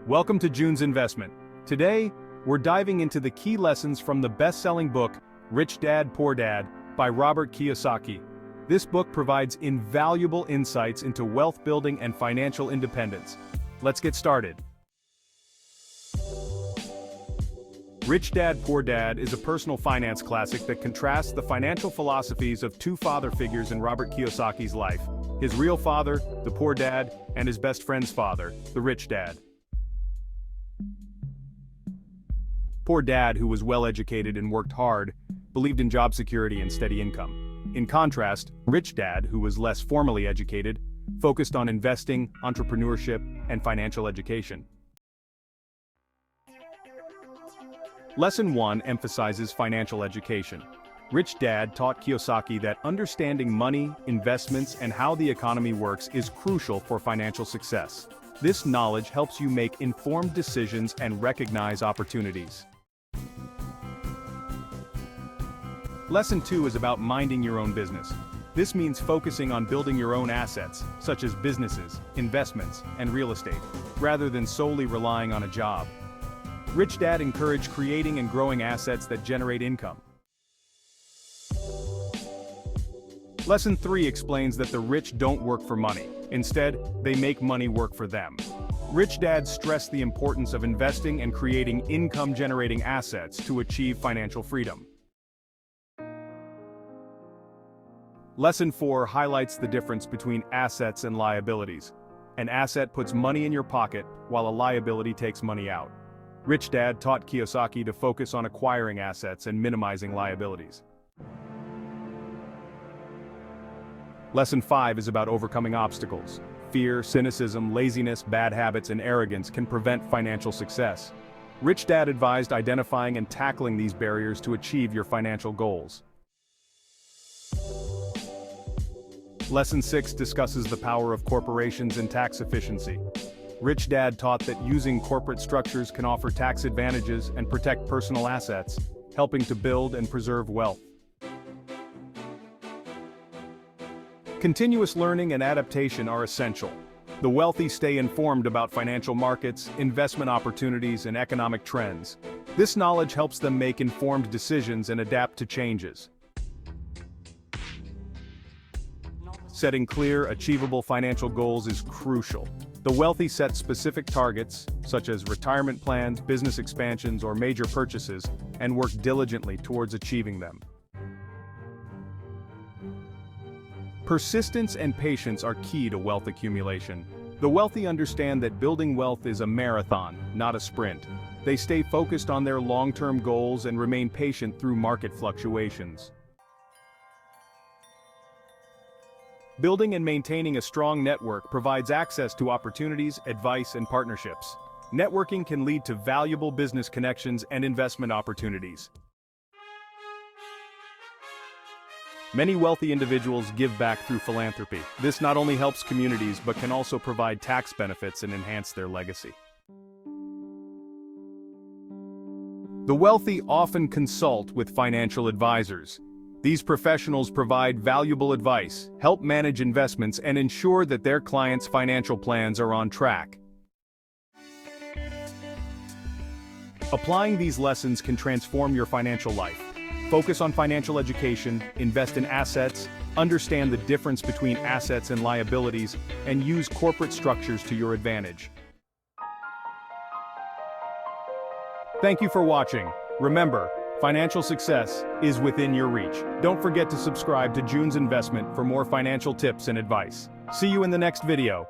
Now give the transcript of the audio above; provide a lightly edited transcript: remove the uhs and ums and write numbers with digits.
Welcome to JUN's Investment. Today, we're diving into the key lessons from the best-selling book, Rich Dad, Poor Dad, by Robert Kiyosaki. This book provides invaluable insights into wealth building and financial independence. Let's get started. Rich Dad, Poor Dad is a personal finance classic that contrasts the financial philosophies of two father figures in Robert Kiyosaki's life: his real father, the poor dad, and his best friend's father, the rich dad. Poor Dad, who was well-educated and worked hard, believed in job security and steady income. In contrast, Rich Dad, who was less formally educated, focused on investing, entrepreneurship, and financial education. Lesson 1 emphasizes financial education. Rich Dad taught Kiyosaki that understanding money, investments, and how the economy works is crucial for financial success. This knowledge helps you make informed decisions and recognize opportunities. Lesson 2 is about minding your own business. This means focusing on building your own assets, such as businesses, investments, and real estate, rather than solely relying on a job. Rich Dad encouraged creating and growing assets that generate income. Lesson 3 explains that the rich don't work for money. Instead, they make money work for them. Rich Dad stressed the importance of investing and creating income-generating assets to achieve financial freedom. Lesson 4 highlights the difference between assets and liabilities. An asset puts money in your pocket, while a liability takes money out. Rich Dad taught Kiyosaki to focus on acquiring assets and minimizing liabilities. Lesson 5 is about overcoming obstacles. Fear, cynicism, laziness, bad habits, and arrogance can prevent financial success. Rich Dad advised identifying and tackling these barriers to achieve your financial goals. Lesson 6 discusses the power of corporations and tax efficiency. Rich Dad taught that using corporate structures can offer tax advantages and protect personal assets, helping to build and preserve wealth. Continuous learning and adaptation are essential. The wealthy stay informed about financial markets, investment opportunities, and economic trends. This knowledge helps them make informed decisions and adapt to changes. Setting clear, achievable financial goals is crucial. The wealthy set specific targets, such as retirement plans, business expansions, or major purchases, and work diligently towards achieving them. Persistence and patience are key to wealth accumulation. The wealthy understand that building wealth is a marathon, not a sprint. They stay focused on their long-term goals and remain patient through market fluctuations. Building and maintaining a strong network provides access to opportunities, advice, and partnerships. Networking can lead to valuable business connections and investment opportunities. Many wealthy individuals give back through philanthropy. This not only helps communities but can also provide tax benefits and enhance their legacy. The wealthy often consult with financial advisors. These professionals provide valuable advice, help manage investments, and ensure that their clients' financial plans are on track. Applying these lessons can transform your financial life. Focus on financial education, invest in assets, understand the difference between assets and liabilities, and use corporate structures to your advantage. Thank you for watching. Remember, financial success is within your reach. Don't forget to subscribe to JUN's Investment for more financial tips and advice. See you in the next video.